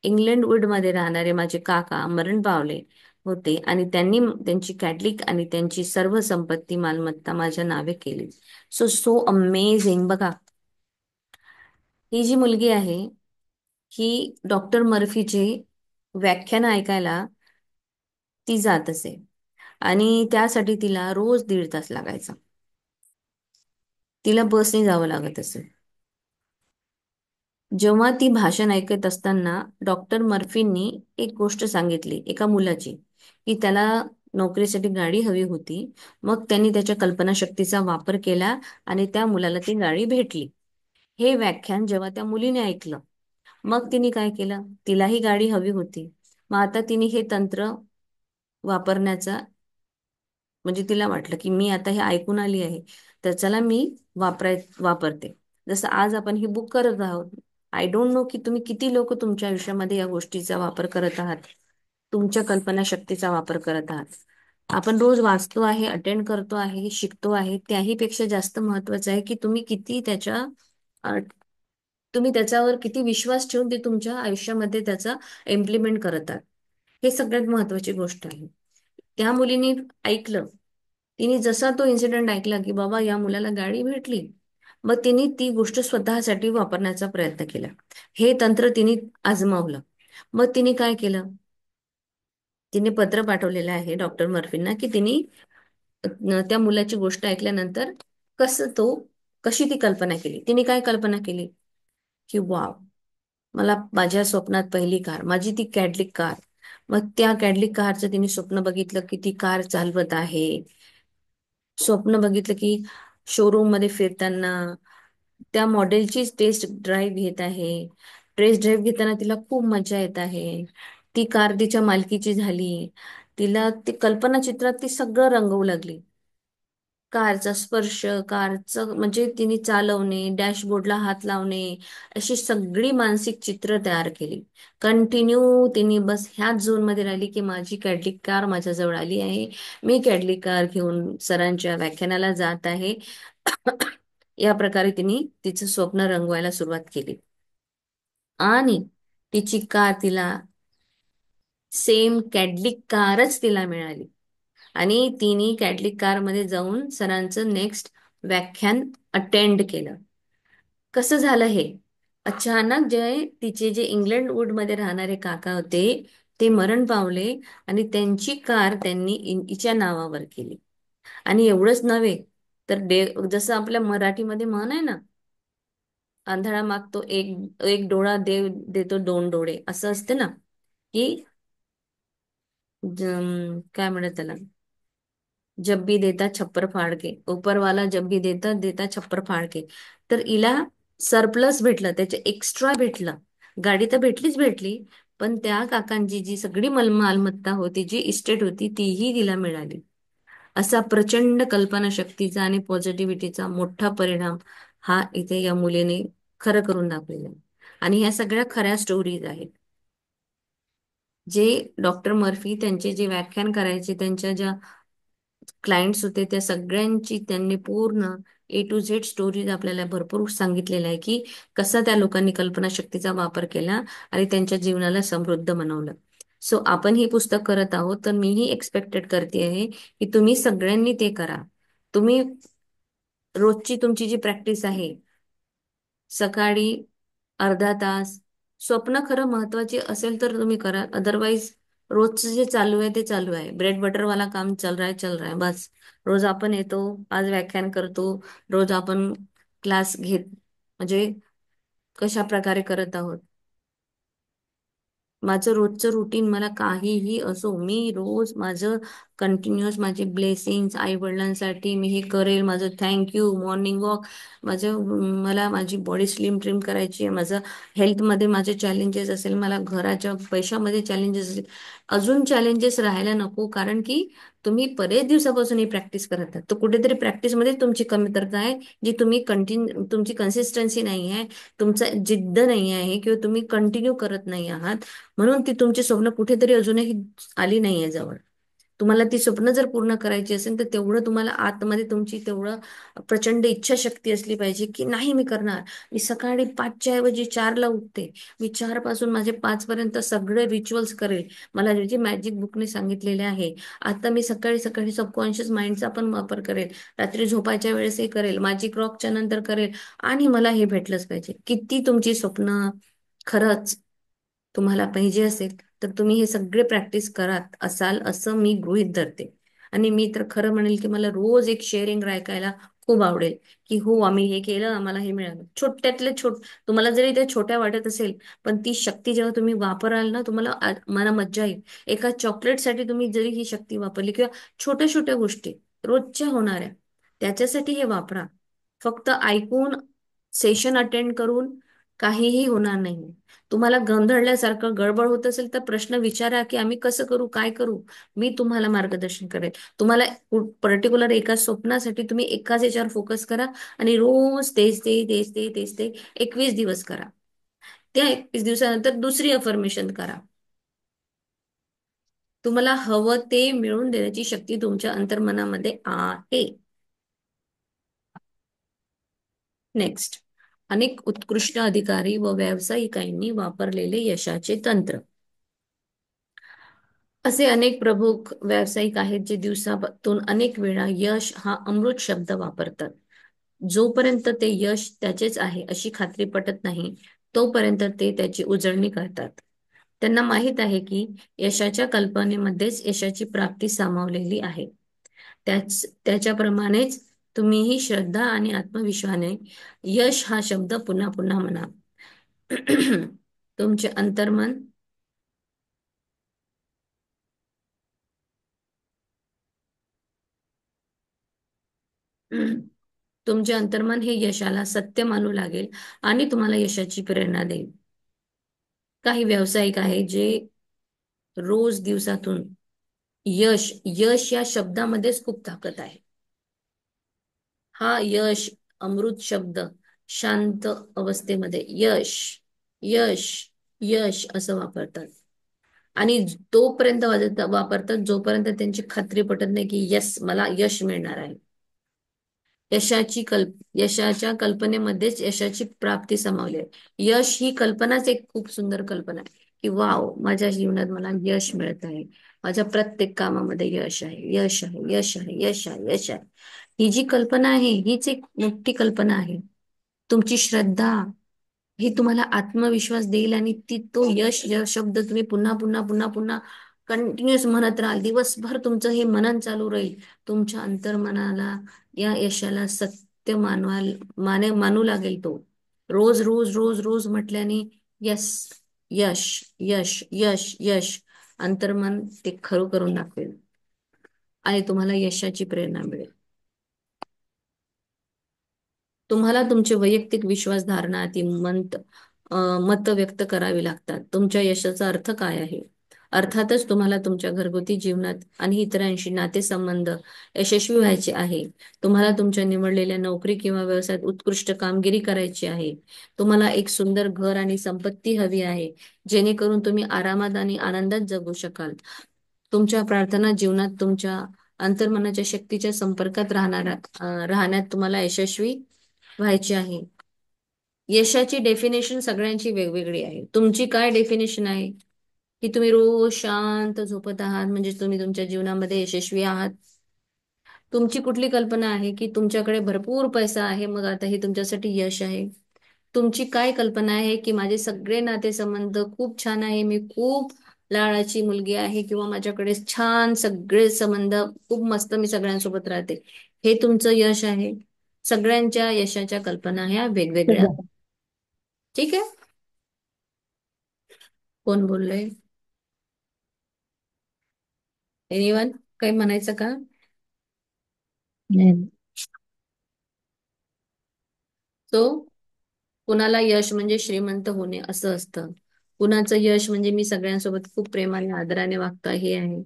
इंग्लंड वुडमध्ये राहणारे माझे काका मरण पावले होते आणि त्यांनी त्यांची कॅटलिक आणि त्यांची सर्व संपत्ती मालमत्ता माझ्या नावे केली. So so amazing. बघा, ही जी मुलगी आहे ही डॉक्टर मर्फीचे व्याख्यान ऐकायला ती जात असे आणि त्यासाठी तिला रोज 1.5 तास लागायचा. तिला बसने जावं लागत असे. जेव्हा ती भाषण ऐकत असताना डॉक्टर मर्फींनी एक गोष्ट सांगितली एका मुलाची, की त्याला नोकरीसाठी गाडी हवी होती. मग त्यांनी त्याच्या कल्पनाशक्तीचा वापर केला आणि त्या मुलाला ती गाडी भेटली. हे व्याख्यान जेव्हा त्या मुलीने ऐकलं, मग तिने काय केलं, तिलाही गाडी हवी होती. मग आता तिने हे तंत्र वापरण्याचा, म्हणजे तिला वाटलं की मी आता हे ऐकून आली आहे, तर चला मी वापरते. जसं आज आपण ही बुक करत आहोत. आय डोंट नो की तुम्ही किती लोक तुमच्या आयुष्यामध्ये या गोष्टीचा वापर करत आहात, तुमच्या कल्पनाशक्तीचा वापर करत आहात. आपण रोज वाचतो आहे, अटेंड करतो आहे, शिकतो आहे, त्याही पेक्षा जास्त महत्वाचं आहे की अ, तुम्ही त्याच्यावर किती विश्वास ठेवून ते तुमच्या आयुष्यामध्ये त्याचा इम्प्लिमेंट करत आहात. हे सगळ्यात महत्वाची गोष्ट आहे. त्या मुलीने ऐकलं. तिने जसा तो इन्सिडेंट ऐकला की बाबा या मुलाला गाडी भेटली, मग तिने ती गोष्ट स्वतःसाठी वापरण्याचा प्रयत्न केला. हे तंत्र तिने आजमावलं. मग तिने काय केलं, तिने पत्र पाठवलेलं आहे डॉक्टर मर्फींना की तिने त्या मुलाची गोष्ट ऐकल्यानंतर कसं तो कशी ती कल्पना केली. तिने काय कल्पना केली की वाव, मला माझ्या स्वप्नात पहिली कार, माझी ती कॅडलिक कार. मग त्या कॅडलिक कारचं तिने स्वप्न बघितलं की ती कार चालवत आहे. स्वप्न बघितलं की शोरूम मध्ये फिरताना त्या मॉडेलची टेस्ट ड्राईव्ह घेत आहे. टेस्ट ड्राईव्ह घेताना तिला खूप मजा येत आहे. ती कार तिच्या मालकीची झाली. तिला ती कल्पना चित्रात ती सगळं रंगवू लागली. कारचा स्पर्श, कारचं म्हणजे तिने चालवणे, डॅशबोर्डला हात लावणे, अशी सगळी मानसिक चित्र तयार केली. कंटिन्यू तिने बस ह्याच झोन मध्ये राहिली की माझी कॅडलिक कार माझ्याजवळ आली आहे, मी कॅडलिक कार घेऊन सरांच्या व्याख्यानाला जात आहे. या प्रकारे तिने तिचं स्वप्न रंगवायला सुरुवात केली आणि तिची कार तिला सेम कॅडलिक कारच तिला मिळाली. आणि तिने कॅटलिक कार मध्ये जाऊन सरांचं नेक्स्ट व्याख्यान अटेंड केलं. कसं झालं हे, अचानक तिचे जे इंग्लंड वूड मध्ये राहणारे काका होते ते मरण पावले आणि त्यांची कार त्यांनी हिच्या नावावर केली. आणि एवढंच नव्हे तर जसं आपल्या मराठीमध्ये म्हण आहे ना, आंधळा मागतो एक एक डोळा, देव देतो 2 डोळे, असं असते ना की काय म्हणतात त्याला, जब भी देता छप्पर फाड़ के, ऊपर वाला जब भी देता देता छप्पर फाड़ के. तर हिला सरप्लस भेटलं, त्याचे एक्स्ट्रा भेटलं. गाडी तर भेटलीच, पण त्या काकांची जी सगळी मालमत्ता होती, जी इस्टेट होती, तीही तिला मिळाली. असा प्रचंड कल्पनाशक्तीचा आणि पॉझिटिव्हिटीचा मोठा परिणाम हा इथे या मुलीने खरं करून दाखवलेला आहे. आणि ह्या सगळ्या खऱ्या स्टोरीज आहेत. जे डॉक्टर मर्फी त्यांचे जे व्याख्यान करायचे, त्यांच्या ज्या क्लायंट्स होते, त्या सगळ्यांची त्यांनी पूर्ण A to Z स्टोरीज आपल्याला भरपूर सांगितलेलं आहे की कसा त्या लोकांनी कल्पनाशक्तीचा वापर केला आणि त्यांच्या जीवनाला समृद्ध बनवलं. सो आपण ही पुस्तक करत आहोत, तर मीही एक्सपेक्टेड करते आहे की तुम्ही सगळ्यांनी ते करा. तुम्ही रोजची तुमची जी प्रॅक्टिस आहे, सकाळी अर्धा तास, स्वप्न खरं महत्वाची असेल तर तुम्ही करा. अदरवाईज रोजचं जे चालू आहे ते चालू आहे, ब्रेड बटर वाला काम चल रहा है बस. रोज आपण येतो, आज व्याख्यान करतो, रोज आपण क्लास घेत, म्हणजे कशा प्रकारे करत आहोत. माझं रोजचं रुटीन, मला काहीही असो, मी रोज माझं कंटिन्युअस माझे ब्लेसिंग्स आई वडिलांसाठी मी हे करेल, माझं थँक्यू, मॉर्निंग वॉक, मला माझी बॉडी स्लिम ट्रिम करायची आहे, माझं हेल्थमध्ये माझे चॅलेंजेस असेल, मला घराच्या पैशामध्ये चॅलेंजेस असेल, अजून चॅलेंजेस राहायला नको. कारण की तुम्ही बरेच दिवसापासून ही प्रॅक्टिस करत आहात, तर कुठेतरी प्रॅक्टिसमध्ये तुमची कमतरता आहे, जी तुम्ही तुमची कन्सिस्टन्सी नाही आहे, तुमचा जिद्द नाही आहे, किंवा तुम्ही कंटिन्यू करत नाही आहात, म्हणून ती तुमची स्वप्न कुठेतरी अजूनही आली नाहीये जवळ. तुम्हाला ती स्वप्न जर पूर्ण करायची असेल तर तेवढं तुम्हाला आतमध्ये तुमची तेवढं प्रचंड इच्छाशक्ती असली पाहिजे की नाही मी करणार. मी सकाळी 5च्या ऐवजी 4ला उठते. मी 4 पासून माझे 5 पर्यंत सगळे रिच्युअल्स करेल. मला जे जे मॅजिक बुकने सांगितलेले आहे. आता मी सकाळी सकाळी सबकॉन्शियस माइंडचा पण वापर करेल. रात्री झोपायच्या वेळेस हे करेल. मॅजिक रॉकच्या नंतर करेल. आणि मला हे भेटलंच पाहिजे. किती तुमची स्वप्न खरंच तुम्हाला पाहिजे असेल तर तुम्ही हे सगळे प्रॅक्टिस करत असाल असं मी गृहीत धरते. आणि मी तर खरं म्हणेल की मला रोज एक शेअरिंग ऐकायला खूप आवडेल की हो आम्ही हे केलं आम्हाला हे मिळालं. छोट्यातले तुम्हाला जरी ते छोट्या वाटत असेल पण ती शक्ती जेव्हा तुम्ही वापराल ना तुम्हाला मला मज्जा येईल. एका चॉकलेटसाठी तुम्ही जरी ही शक्ती वापरली किंवा छोट्या छोट्या गोष्टी रोजच्या होणाऱ्या त्याच्यासाठी हे वापरा. फक्त ऐकून सेशन अटेंड करून काहीही होणार नाही. तुम्हाला गोंधळल्यासारखं गडबड होत असेल तर प्रश्न विचारा की आम्ही कसं करू काय करू. मी तुम्हाला मार्गदर्शन करेल. तुम्हाला पर्टिक्युलर एका स्वप्नासाठी तुम्ही एकाच याच्यावर फोकस करा आणि रोज तेच ते 21 दिवस करा. त्या 21 दिवसानंतर दुसरी अफर्मेशन करा. तुम्हाला हवं ते मिळवून देण्याची शक्ती तुमच्या अंतर्मनामध्ये आहे. नेक्स्ट. अनेक उत्कृष्ट अधिकारी व व्यावसायिकांनी वापरलेले यशाचे तंत्र. असे अनेक प्रमुख व्यावसायिक आहेत जे दिवसातून अनेक वेळा यश हा अमृत शब्द वापरतात. जोपर्यंत ते यश त्याचेच आहे अशी खात्री पटत नाही तोपर्यंत ते त्याची उजळणी करतात. त्यांना माहीत आहे की यशाच्या कल्पनेमध्येच यशाची प्राप्ती सामावलेली आहे. त्याच्याप्रमाणेच तुम्हीही श्रद्धा आणि आत्मविश्वासाने यश हा शब्द पुन्हा पुन्हा म्हणा. तुमचे अंतर्मन तुमचे अंतर्मन हे यशाला सत्य मानू लागेल आणि तुम्हाला यशाची प्रेरणा देईल. काही व्यावसायिक आहे जे रोज दिवसातून यश यश या शब्दामध्येच खूप ताकद आहे. हा यश अमृत शब्द शांत अवस्थेमध्ये यश यश यश असं वापरतात. आणि तोपर्यंत वापरतात जोपर्यंत त्यांची खात्री पटत नाही की यस मला यश मिळणार आहे. यशाच्या कल्पनेमध्येच यशाची प्राप्ती सामावली आहे. यश ही कल्पनाच एक खूप सुंदर कल्पना आहे की वाव माझ्या जीवनात मला यश मिळत आहे. माझ्या प्रत्येक कामामध्ये यश आहे यश आहे यश आहे यश आहे यश आहे. ही जी कल्पना आहे हीच एक मोठी कल्पना आहे. तुमची श्रद्धा हे तुम्हाला आत्मविश्वास देईल आणि तो यश या शब्द तुम्ही पुन्हा पुन्हा पुन्हा पुन्हा कंटिन्युअस म्हणत राहाल. दिवसभर तुमचं हे मनन चालू राहील. तुमच्या अंतर्मनाला या यशाला सत्य मानू लागेल तो. रोज रोज रोज रोज म्हटल्याने यस यश यश यश यश अंतर्मन ते खरं करून दाखवेल आणि तुम्हाला यशाची प्रेरणा मिळेल. तुम्हाला तुमचे वैयक्तिक विश्वासधारणा मत व्यक्त करावी लागतात. तुमच्या यशाचा अर्थ काय आहे? अर्थातच तुम्हाला तुमच्या घरगुती जीवनात आणि इतरांशी नातेसंबंध यशस्वी व्हायचे आहे. तुम्हाला तुमच्या निवडलेल्या नोकरी किंवा व्यवसायात उत्कृष्ट कामगिरी करायची आहे. तुम्हाला एक सुंदर घर आणि संपत्ती हवी आहे, जेणेकरून तुम्ही आरामात आणि आनंदात जगू शकाल. तुमच्या प्रार्थना जीवनात तुमच्या अंतर्मनाच्या शक्तीच्या संपर्कात राहण्यात तुम्हाला यशस्वी व्हायचे आहे. यशाची डेफिनेशन सगळ्यांची वेगवेगळी आहे. तुमची काय डेफिनेशन आहे? की तुम्ही रोज शांत झोपत आहात म्हणजे तुम्ही तुमच्या जीवनामध्ये यशस्वी आहात. तुमची कुठली कल्पना आहे की तुमच्याकडे भरपूर पैसा आहे मग आता हे तुमच्यासाठी यश आहे? तुमची काय कल्पना आहे की माझे सगळे नातेसंबंध खूप छान आहे, मी खूप लाडाची मुलगी आहे किंवा माझ्याकडे छान सगळे संबंध खूप मस्त मी सगळ्यांसोबत राहते, हे तुमचं यश आहे? सगळ्यांच्या यशाच्या कल्पना ह्या वेगवेगळ्या. तुझा ठीक आहे. कोण बोललंय? एनिवन काही म्हणायचं का? नाही. सो कुणाला यश म्हणजे श्रीमंत होणे असं असतं. कुणाचं यश म्हणजे मी सगळ्यांसोबत खूप प्रेमाने आदराने वागता हे आहे.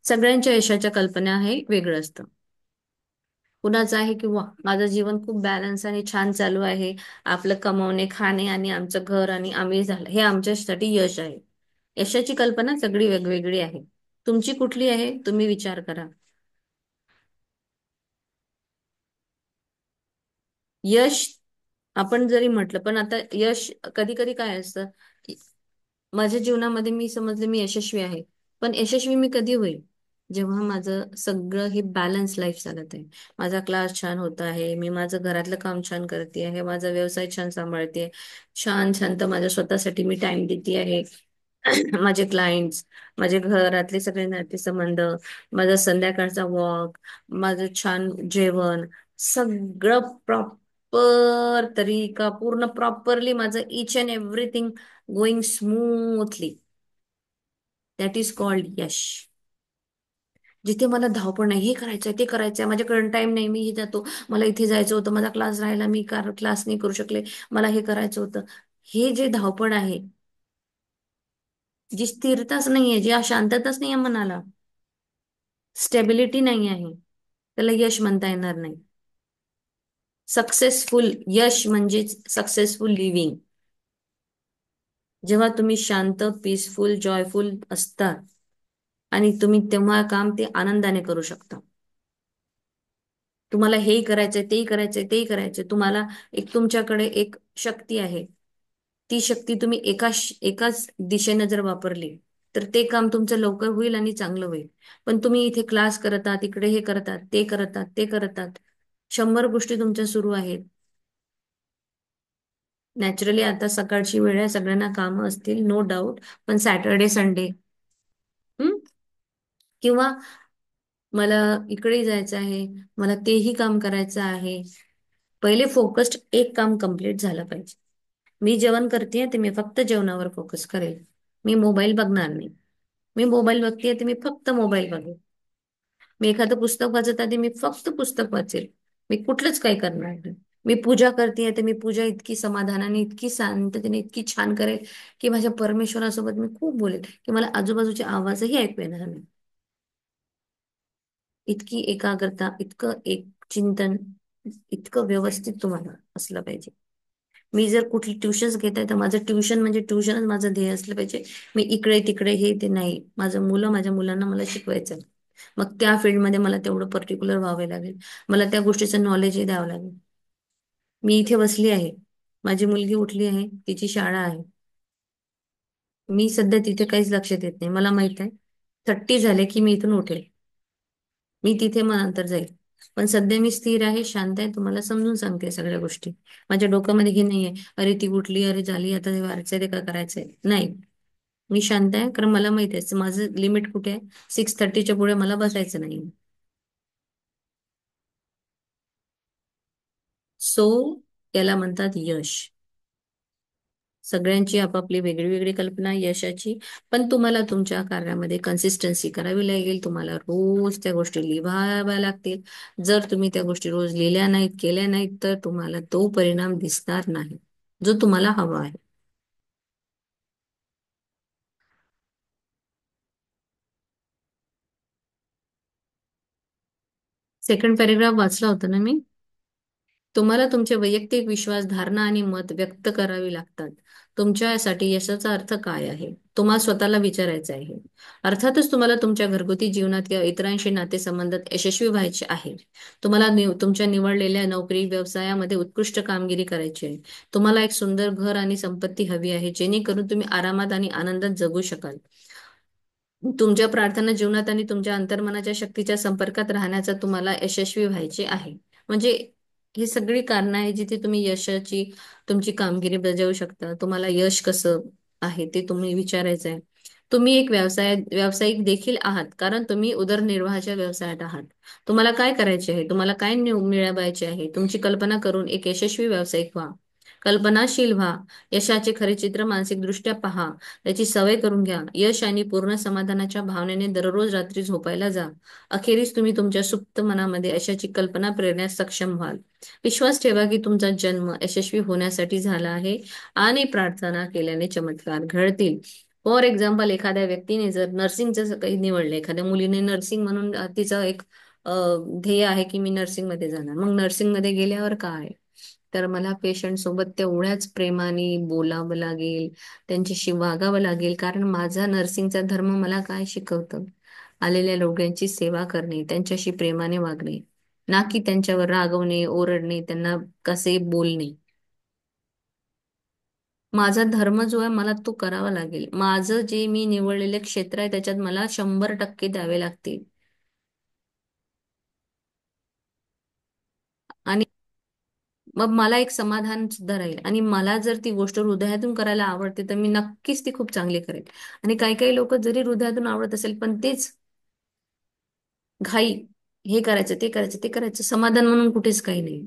सगळ्यांच्या यशाच्या कल्पना हे वेगळं असतं. कुणाचं आहे की वा माझं जीवन खूप बॅलन्स आणि छान चालू आहे. आपलं कमवणे खाणे आणि आमचं घर आणि आम्ही झालं हे आमच्यासाठी यश आहे. यशाची कल्पना सगळी वेगवेगळी आहे. तुमची कुठली आहे तुम्ही विचार करा. यश आपण जरी म्हटलं, पण आता यश कधी कधी काय असतं, माझ्या जीवनामध्ये मी समजले मी यशस्वी आहे. पण यशस्वी मी कधी होईल, जेव्हा माझं सगळं हे बॅलन्स लाईफ चालत आहे. माझा क्लास छान होत आहे, मी माझं घरातलं काम छान करते आहे, माझा व्यवसाय छान सांभाळते, छान शांत माझ्या स्वतःसाठी मी टाइम देते आहे. माझे क्लायंट्स, माझे घरातले सगळे नातेसंबंध, माझा संध्याकाळचा वॉक, माझं छान जेवण, सगळं प्रॉपर तरीका, पूर्ण प्रॉपरली माझं each and everything going smoothly, that is called यश. जिथे मला धावपळ नाही, हे करायचंय ते करायचंय, माझ्याकडे टाइम नाही, मी हे जातो, मला इथे जायचं होतं, माझा क्लास राहिला, मी क्लास नाही करू शकले, मला हे करायचं होतं. हे जे धावपळ आहे, जी स्थिरताच नाहीये, जी शांतताच नाहीये मनाला, स्टेबिलिटी नाही आहे, त्याला यश म्हणता येणार नाही. सक्सेसफुल यश म्हणजेच सक्सेसफुल लिव्हिंग. जेव्हा तुम्ही शांत, पीसफुल, जॉयफुल असता आणि तुम्ही तेव्हा काम ते आनंदाने करू शकता. तुम्हाला हे करायचंय, ते करायचंय, ते करायचंय, तुम्हाला एक तुमच्याकडे एक शक्ती आहे. ती शक्ती तुम्ही एकाच दिशेने जर वापरली, तर ते काम तुमचं लवकर होईल आणि चांगलं होईल. पण तुम्ही इथे क्लास करतात, इकडे हे करतात, ते करतात, ते करतात, 100 गोष्टी तुमच्या सुरू आहेत. नॅचरली आता सकाळची वेळ आहे, सगळ्यांना कामं असतील, नो डाऊट. पण सॅटर्डे संडे किंवा मला इकडे जायचं आहे, मला तेही काम करायचं आहे, पहिले फोकस्ड एक काम कंप्लीट झालं पाहिजे. मी जेवण करते ते मी फक्त जेवणावर फोकस करेल, मी मोबाईल बघणार नाही. मी मोबाईल बघतेय ते मी फक्त मोबाईल बघेल. मी एखादं पुस्तक वाचत आहे मी फक्त पुस्तक वाचेल. मी कुठलंच काही करणार नाही. मी पूजा करते तर मी पूजा इतकी समाधानाने, इतकी शांततेने, इतकी छान करेल की माझ्या परमेश्वरासोबत मी खूप बोलेल, की मला आजूबाजूचे आवाजही ऐकू येणार नाही. इतकी एकाग्रता, इतकं एक चिंतन, इतकं व्यवस्थित तुम्हाला असलं पाहिजे. मी जर कुठली ट्युशन्स घेत आहे तर माझं ट्युशन म्हणजे ट्युशनच माझं ध्येय असलं पाहिजे. मी इकडे तिकडे हे ते नाही, माझ्या मुलांना मला शिकवायचं आहे. मग त्या फील्डमध्ये मला तेवढं पर्टिक्युलर व्हावे लागेल, मला त्या गोष्टीचं नॉलेजही द्यावं लागेल. मी इथे बसली आहे, माझी मुलगी उठली आहे, तिची शाळा आहे, मी सध्या तिथे काहीच लक्ष देत नाही. मला माहित आहे 30 झाले की मी इथून उठेल, मी तिथे मग नंतर जाईल. पण सध्या मी स्थिर आहे, शांत आहे, तुम्हाला समजून सांगते सगळ्या गोष्टी. माझ्या डोक्यामध्ये हे नाहीये, अरे ती उठली, अरे झाली, आता हे वाचायचंय ते काय करायचंय, नाही. मी शांत आहे, कारण मला माहिती आहे माझं लिमिट कुठे आहे. 6:30च्या पुढे मला बसायचं नाही. सो याला म्हणतात यश. सगळ्यांची आपापली वेगळी वेगळी कल्पना आहे यशाची. पण तुम्हाला तुमच्या कार्यामध्ये कन्सिस्टन्सी करावी लागेल, तुम्हाला रोज त्या गोष्टी लिहाव्या लागतील. जर तुम्ही त्या गोष्टी रोज लिहिल्या नाहीत, केल्या नाहीत, तर तुम्हाला तो परिणाम दिसणार नाही जो तुम्हाला हवा आहे. सेकंड पॅरेग्राफ वाचला होता ना मी. तुम्हाला तुमचे वैयक्तिक विश्वास, धारणा आणि मत व्यक्त करावी लागतात. तुमच्यासाठी यशाचा अर्थ काय आहे, तुम्हाला स्वतःला विचारायचं आहे. अर्थातच तुम्हाला तुमच्या घरगुती जीवनात किंवा इतरांशी नातेसंबंधात यशस्वी व्हायचे आहे. तुम्हाला तुमच्या निवडलेल्या नोकरी व्यवसायामध्ये उत्कृष्ट कामगिरी करायची आहे. तुम्हाला एक सुंदर घर आणि संपत्ती हवी आहे, जेणेकरून तुम्ही आरामात आणि आनंदात जगू शकाल. तुमच्या प्रार्थना जीवनात आणि तुमच्या अंतर्मनाच्या शक्तीच्या संपर्कात राहण्याचा तुम्हाला यशस्वी व्हायचे आहे. म्हणजे ही सगळी कारणं आहे जिथे तुम्ही यशाची तुमची कामगिरी बजावू शकता. तुम्हाला यश कसं आहे ते तुम्ही विचारायचं आहे. तुम्ही एक व्यावसायिक देखील आहात, कारण तुम्ही उदरनिर्वाहाच्या व्यवसायात आहात. तुम्हाला काय करायचे आहे, तुम्हाला काय मिळवायचे आहे, तुमची कल्पना करून एक यशस्वी व्यावसायिक व्हा. कल्पनाशील व्हा. यशाचे खरे चित्र मानसिकदृष्ट्या पहा. त्याची सवय करून घ्या. यश आणि पूर्ण समाधानाच्या भावनेने दररोज रात्री झोपायला जा. अखेरीस तुम्ही तुमच्या सुप्त मनामध्ये यशाची कल्पना पेरण्यास सक्षम व्हाल. विश्वास ठेवा की तुमचा जन्म यशस्वी होण्यासाठी झाला आहे आणि प्रार्थना केल्याने चमत्कार घडतील. फॉर एक्झाम्पल, एखाद्या व्यक्तीने जर नर्सिंगचं काही निवडलं, एखाद्या मुलीने नर्सिंग म्हणून तिचं एक अ, ध्येय आहे की मी नर्सिंग मध्ये जाणार. मग नर्सिंग मध्ये गेल्यावर काय, तर मला पेशंट सोबत तेवढ्याच प्रेमाने बोलावं लागेल, त्यांच्याशी वागावं लागेल, कारण माझा नर्सिंगचा धर्म मला काय शिकवतं. आलेल्या लोकांची सेवा करणे, त्यांच्याशी प्रेमाने वागणे, ना की त्यांच्यावर रागवणे, ओरडणे, त्यांना कसे बोलणे. माझा धर्म जो आहे मला तो करावा लागेल. माझं जे मी निवडलेले क्षेत्र आहे त्याच्यात मला 100% द्यावे लागतील. आणि मग मला एक समाधान सुद्धा राहील. आणि मला जर ती गोष्ट हृदयातून करायला आवडते तर मी नक्कीच ती खूप चांगली करेल. आणि काही काही लोक जरी हृदयातून आवडत असेल पण तेच घाई, हे करायचं ते करायचं ते करायचं, समाधान म्हणून कुठेच काही नाही,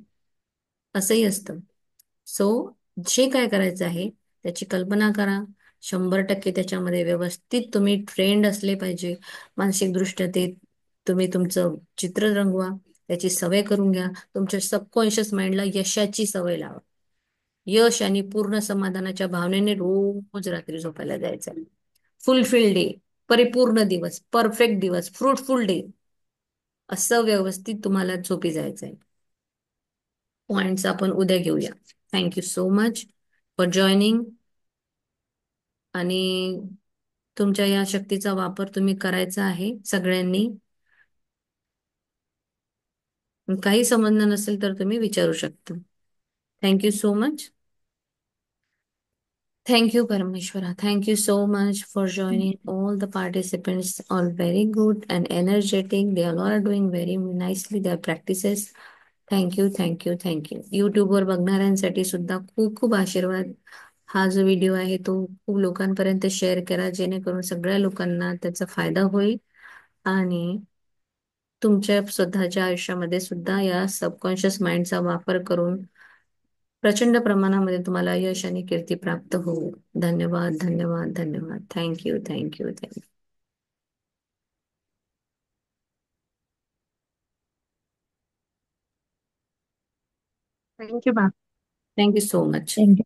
असंही असतं. सो जे काय करायचं आहे त्याची कल्पना करा. 100% त्याच्यामध्ये व्यवस्थित तुम्ही ट्रेंड असले पाहिजे. मानसिकदृष्ट्या ते तुम्ही तुमचं चित्र रंगवा. त्याची सवय करून घ्या. तुमच्या सबकॉन्शियस माइंडला यशाची सवय लावा. यश आणि पूर्ण समाधानाच्या भावनेने रोज रात्री झोपायला जायचं. फुलफिल डे, परिपूर्ण दिवस, परफेक्ट दिवस, फ्रुटफुल डे, असं व्यवस्थित तुम्हाला झोपी जायचंय. पॉइंट्स आपण उद्या घेऊया. Thank you so much for joining. आणि तुमच्या या शक्तीचा वापर तुम्ही करायचा आहे सगळ्यांनी. काही समजणं नसेल तर तुम्ही विचारू शकता. Thank you so much. Thank you, Parameshwara. Thank you so much for joining. All the participants are very good and energetic. They all are doing very nicely their practices. Thank you thank you thank you. युट्यूबवर बघणाऱ्यांसाठी सुद्धा खूप खूप आशीर्वाद. हा जो video आहे तो खूप लोकांपर्यंत शेअर करा जेणेकरून सगळ्या लोकांना त्याचा फायदा होईल. आणि तुमच्या स्वतःच्या आयुष्यामध्ये सुद्धा या सबकॉन्शियस माइंडचा वापर करून प्रचंड प्रमाणामध्ये तुम्हाला यश आणि कीर्ती प्राप्त होईल. धन्यवाद धन्यवाद धन्यवाद. Thank you thank you thank you. Thank you ma'am. Thank you so much. Thank you.